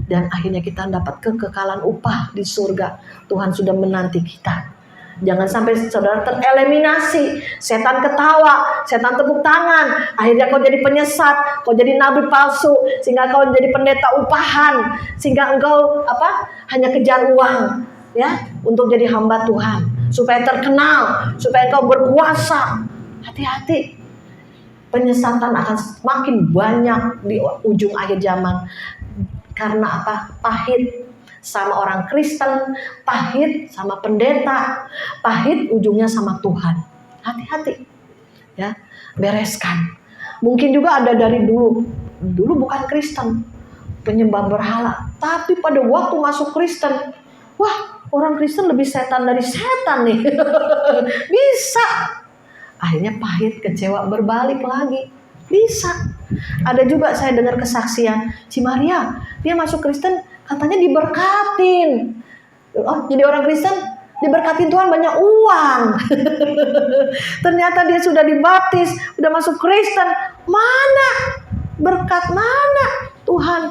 Dan akhirnya kita dapat kekekalan upah di surga. Tuhan sudah menanti kita. Jangan sampai saudara tereliminasi. Setan ketawa, setan tepuk tangan. Akhirnya kau jadi penyesat, kau jadi nabi palsu, sehingga kau jadi pendeta upahan, sehingga engkau hanya kejar uang, ya, untuk jadi hamba Tuhan, supaya terkenal, supaya engkau berkuasa. Hati-hati. Penyesatan akan semakin banyak di ujung akhir zaman. Karena apa? Pahit sama orang Kristen, pahit sama pendeta, pahit ujungnya sama Tuhan. Hati-hati ya, bereskan. Mungkin juga ada dari dulu bukan Kristen, penyembah berhala, tapi pada waktu masuk Kristen, wah, orang Kristen lebih setan dari setan nih. Bisa. Akhirnya pahit, kecewa, berbalik lagi. Bisa. Ada juga saya dengar kesaksian si Maria, dia masuk Kristen, katanya diberkatin. Oh, jadi orang Kristen diberkatin Tuhan banyak uang. Ternyata dia sudah dibaptis, sudah masuk Kristen. Mana? Berkat mana? Tuhan.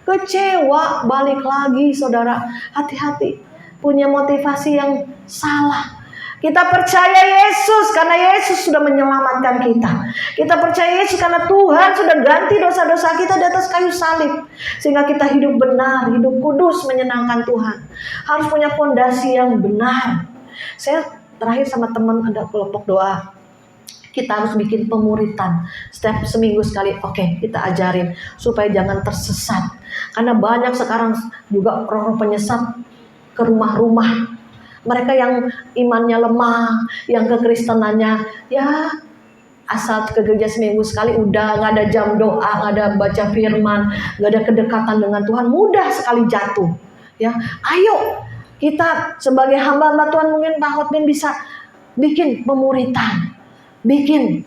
Kecewa, balik lagi, saudara. Hati-hati. Punya motivasi yang salah. Kita percaya Yesus karena Yesus sudah menyelamatkan kita. Kita percaya Yesus karena Tuhan sudah ganti dosa-dosa kita di atas kayu salib. Sehingga kita hidup benar, hidup kudus, menyenangkan Tuhan. Harus punya fondasi yang benar. Saya terakhir sama teman ada kelompok doa. Kita harus bikin pemuritan. Setiap seminggu sekali, oke, kita ajarin. Supaya jangan tersesat. Karena banyak sekarang juga orang-orang penyesat ke rumah-rumah. Mereka yang imannya lemah, yang kekristenannya ya asal ke gereja seminggu sekali udah, nggak ada jam doa, nggak ada baca firman, nggak ada kedekatan dengan Tuhan, mudah sekali jatuh. Ya, ayo kita sebagai hamba-hamba Tuhan, mungkin Pak Hotmin bisa bikin pemuritan, bikin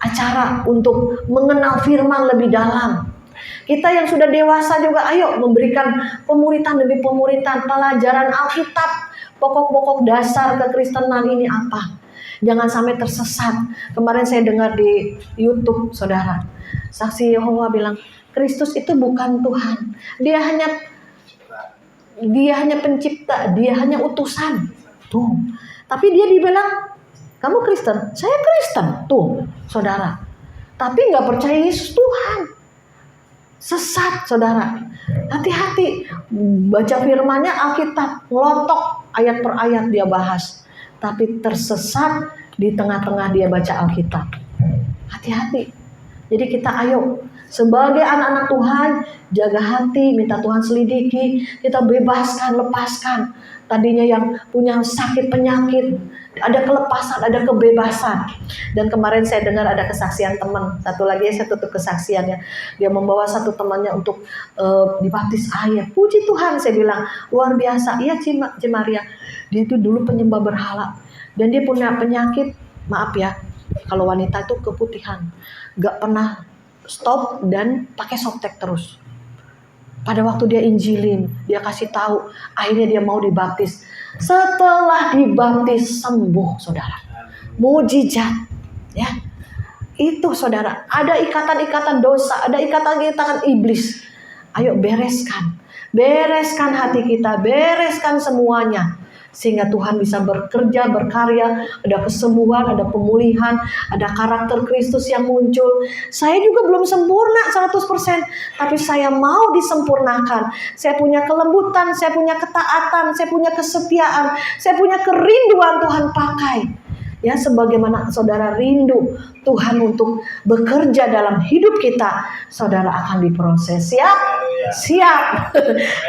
acara untuk mengenal firman lebih dalam. Kita yang sudah dewasa juga ayo memberikan pemuritan demi pemuritan, pelajaran Alkitab, pokok-pokok dasar kekristenan ini apa. Jangan sampai tersesat. Kemarin saya dengar di YouTube, saudara, saksi Yehova bilang, Kristus itu bukan Tuhan. Dia hanya pencipta, dia hanya utusan. Tuh. Tapi dia dibilang, kamu Kristen? Saya Kristen. Tuh, saudara. Tapi nggak percaya Yesus Tuhan. Sesat, saudara. Hati-hati. Baca firmannya Alkitab, ngelotok ayat per ayat dia bahas. Tapi tersesat di tengah-tengah dia baca Alkitab. Hati-hati. Jadi kita ayo sebagai anak-anak Tuhan, jaga hati, minta Tuhan selidiki, kita bebaskan, lepaskan. Tadinya yang punya sakit penyakit, ada kelepasan, ada kebebasan. Dan kemarin saya dengar ada kesaksian teman. Satu lagi saya tutup kesaksiannya. Dia membawa satu temannya untuk dibaptis air. Puji Tuhan, saya bilang luar biasa. Iya Ci Maria, dia itu dulu penyembah berhala. Dan dia punya penyakit, maaf ya, kalau wanita itu keputihan. Gak pernah stop dan pakai softtek terus. Pada waktu dia injilin, dia kasih tahu, akhirnya dia mau dibaptis. Setelah dibaptis sembuh, saudara. Mujizat, ya. Itu saudara, ada ikatan-ikatan dosa, ada ikatan-ikatan iblis. Ayo bereskan hati kita, bereskan semuanya. Sehingga Tuhan bisa bekerja, berkarya, ada kesembuhan, ada pemulihan, ada karakter Kristus yang muncul. Saya juga belum sempurna 100%, tapi saya mau disempurnakan. Saya punya kelembutan, saya punya ketaatan, saya punya kesetiaan, saya punya kerinduan Tuhan pakai. Ya, sebagaimana saudara rindu Tuhan untuk bekerja dalam hidup kita, saudara akan diproses. Siap.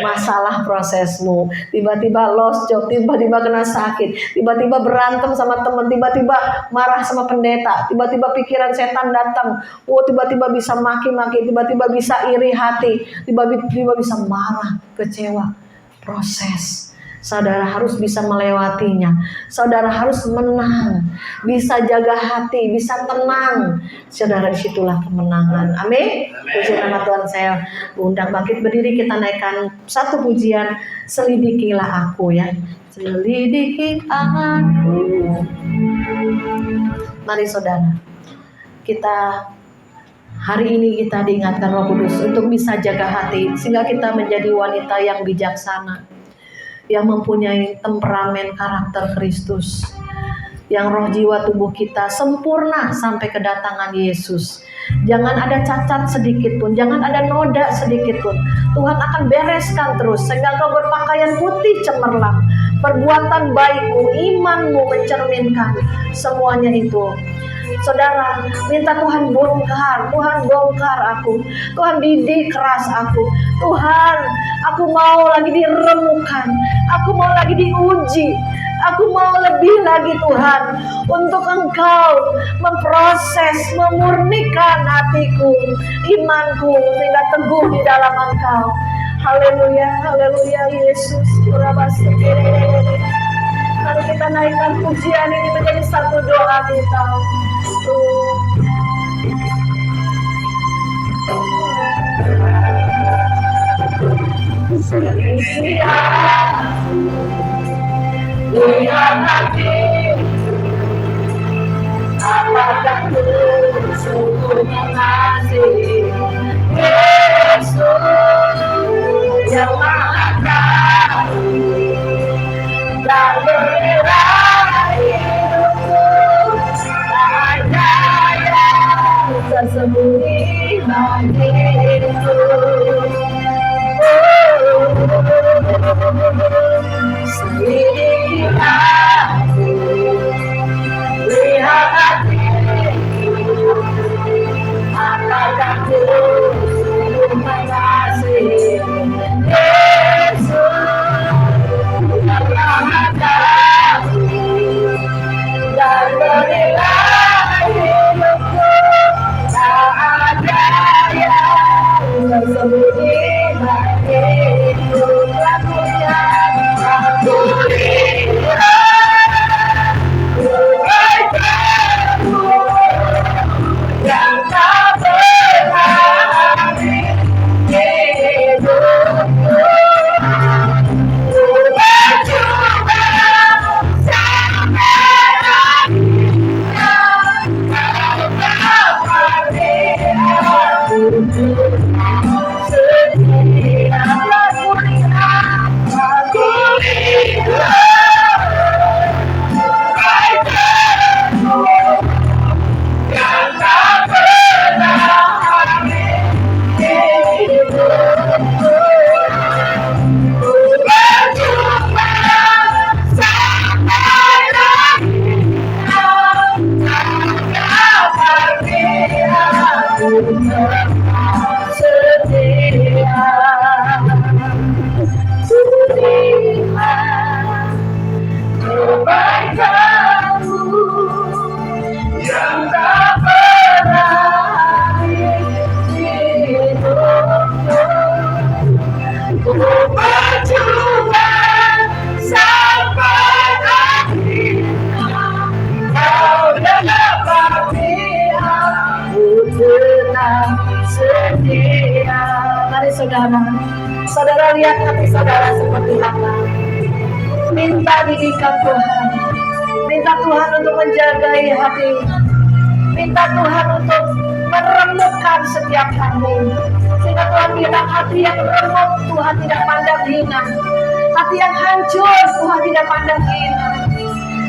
Masalah prosesmu, tiba-tiba lost job, tiba-tiba kena sakit, tiba-tiba berantem sama teman, tiba-tiba marah sama pendeta, tiba-tiba pikiran setan datang, tiba-tiba bisa maki-maki, tiba-tiba bisa iri hati, tiba-tiba bisa marah, kecewa. Proses. Saudara harus bisa melewatinya. Saudara harus menang, bisa jaga hati, bisa tenang. Saudara, disitulah kemenangan. Amin. Puji nama Tuhan. Saya undang bangkit berdiri, kita naikkan satu pujian, selidikilah aku, ya. Selidiki aku. Mari saudara, kita hari ini kita diingatkan Roh Kudus untuk bisa jaga hati, sehingga kita menjadi wanita yang bijaksana, yang mempunyai temperamen karakter Kristus, yang roh jiwa tubuh kita sempurna sampai kedatangan Yesus. Jangan ada cacat sedikit pun, jangan ada noda sedikit pun. Tuhan akan bereskan terus sehingga kau berpakaian putih cemerlang. Perbuatan baikmu, imanmu mencerminkan semuanya itu. Saudara, minta Tuhan bongkar aku. Tuhan didik keras aku. Tuhan, aku mau lagi diremukan. Aku mau lagi diuji. Aku mau lebih lagi Tuhan, untuk Engkau memproses, memurnikan hatiku, imanku, sehingga teguh di dalam Engkau. Haleluya, haleluya Yesus. Mari kita naikkan pujian ini menjadi satu doa kita. Lihat hati, apakah ku sungguh mengasihi Yesus yang Maha Kasih dan berilah hidupku percaya tersembunyi bagiku. Selidiki aku, lihat hatiku, apakah ku sungguh mengasihi Yesus yang Maha Kasih. setia. Tuhan kebaikanmu yang tak pernah hidupku. Ku berjuang sampai akhir, kau dapati aku tenang setia. Mari saudara lihat hati saudara seperti apa. Minta didikan Tuhan, minta Tuhan untuk menjagai hati, minta Tuhan untuk meremukkan setiap hati. Sehingga Tuhan bilang hati yang remuk Tuhan tidak pandang hina, hati yang hancur Tuhan tidak pandang hina.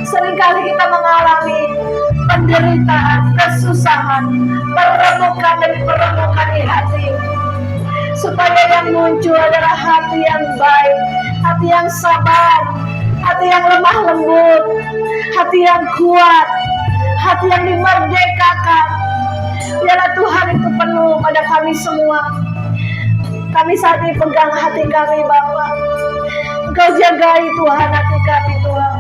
Seringkali kita mengalami penderitaan, kesusahan, peremukan dan peremukan di hati. Supaya yang muncul adalah hati yang baik, hati yang sabar, hati yang lemah lembut, hati yang kuat, hati yang dimerdekakan. Biarlah Tuhan itu penuh pada kami semua. Kami saat ini pegang hati kami Bapa. Engkau jagai Tuhan hati kami Tuhan.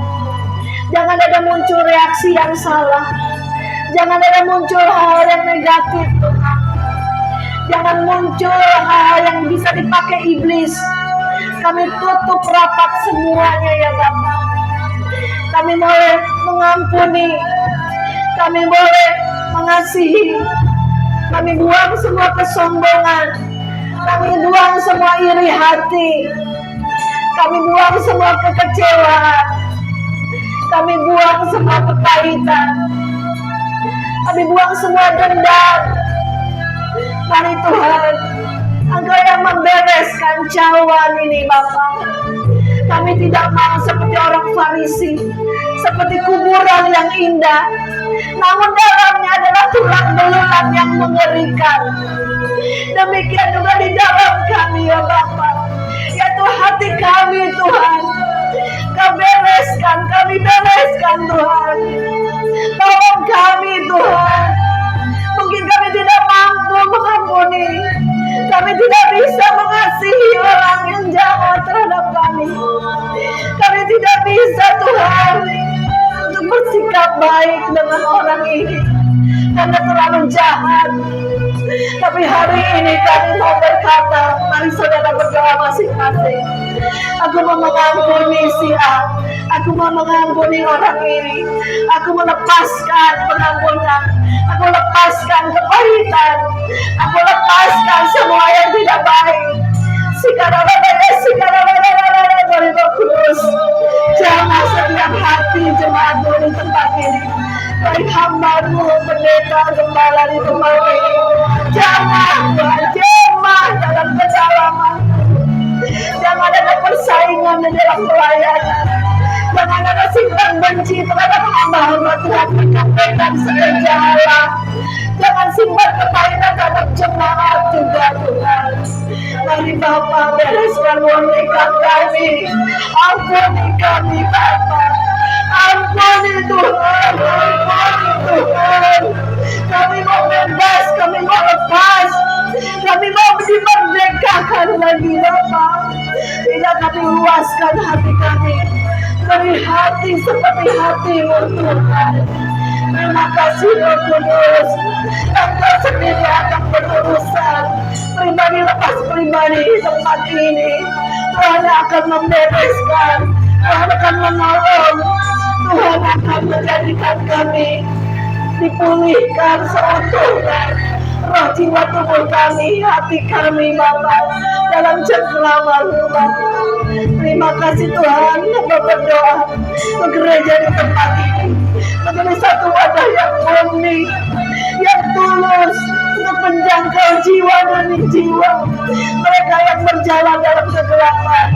Jangan ada muncul reaksi yang salah. Jangan ada muncul hal yang negatif Tuhan. Jangan muncul hal yang bisa dipakai iblis. Kami tutup rapat semuanya ya Bapa. Kami boleh mengampuni, kami boleh mengasihi, kami buang semua kesombongan, kami buang semua iri hati, kami buang semua kekecewaan, kami buang semua kepahitan, kami buang semua dendam. Mari Tuhan, Engkau yang membereskan cawan ini Bapa. Kami tidak mau seperti orang Farisi, seperti kuburan yang indah, namun dalamnya adalah tulang belulang yang mengerikan. Demikian juga di dalam kami ya Bapa, yaitu hati kami Tuhan. Kami bereskan Tuhan. Tolong kami Tuhan. Mungkin kami tidak mampu mengampuni, kami tidak bisa mengasihi orang yang jahat terhadap kami. Kami tidak bisa Tuhan untuk bersikap baik dengan orang ini karena terlalu jahat. Tapi hari ini kami mau berkata, mari saudara berdoa masing-masing. Aku mau mengampuni si A, aku mau mengampuni orang ini, aku melepaskan pengampunan, aku lepaskan kepahitan, aku lepaskan semua yang tidak baik. Sekarang Kudus, jangan setiap hati jemaatmu di tempat ini, baik hamba-Mu, pendeta, gembala di tempat ini, jangan jemaah dalam kedalaman, jangan ada persaingan di dalam pelayanan, jangan ada simpan benci terhadap hamba-Hamba Tuhan berkaitan sejahala. Jangan simpan kepahitan terhadap jemaat juga Tuhan. Mari Bapa bereskan murnikan kami, ampuni kami Bapa, ampuni Tuhan, ampuni Tuhan. Kami mau bebas, kami mau lepas, kami mau dimerdekakan lagi Bapa. Tidak kami luaskan hati kami, beri hati seperti hati-Mu Tuhan. Terima kasih Roh Kudus, Engkau sendiri akan berurusan pribadi lepas pribadi di tempat ini. Tuhan akan membereskan, Tuhan akan menolong, Tuhan akan menjadikan kami dipulihkan seutuhnya roh jiwa tubuh kami, hati kami Bapa, dalam cengkeraman-Mu Bapa. Terima kasih Tuhan, Hamba berdoa untuk gereja di tempat ini menjadi satu wadah yang murni, yang tulus untuk menjangkau jiwa demi jiwa. Mereka yang berjalan dalam kegelapan,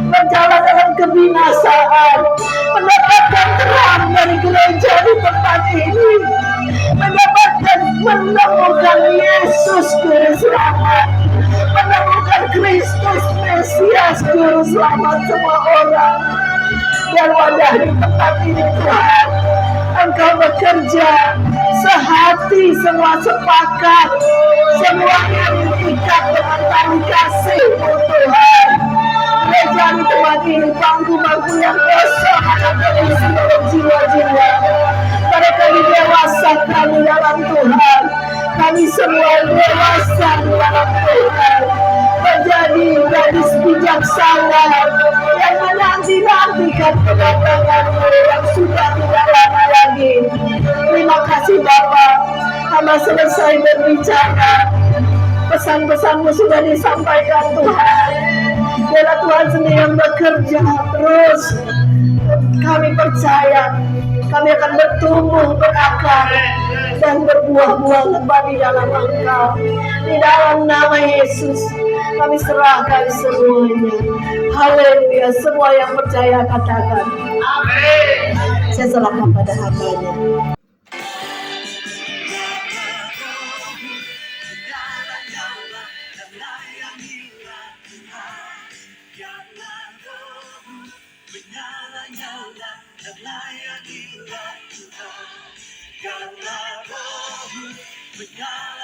berjalan dalam kebinasaan, mendapatkan terang dari gereja di tempat ini, mendapatkan menemukan Yesus Juru Selamat, menemukan Kristus Mesias Juru Selamat semua orang. Dan wadah di tempat ini Tuhan, Engkau bekerja sehati, semua sepakat terikat dengan tali kasih-Mu Tuhan. Gereja di tempat ini, bangku-bangku yang kosong akan terisi oleh jiwa-jiwa. Mereka didewasakan di dalam Tuhan. Kami semua dewasa di dalam Tuhan. Menjadi gadis bijaksana yang menanti-nantikan kedatangan-Mu yang sudah tidak lama lagi. Terima kasih Bapa. Hamba selesai berbicara. Pesan-pesan-Mu sudah disampaikan Tuhan. Biarlah Tuhan sendiri yang bekerja terus. Kami percaya kami akan bertumbuh, berakar, dan berbuah-buah lebat di dalam Engkau. Di dalam nama Yesus kami serahkan semuanya. Haleluya. Semua yang percaya katakan amin. Saya serahkan pada hamba-Nya. Karena Roh-Mu menyala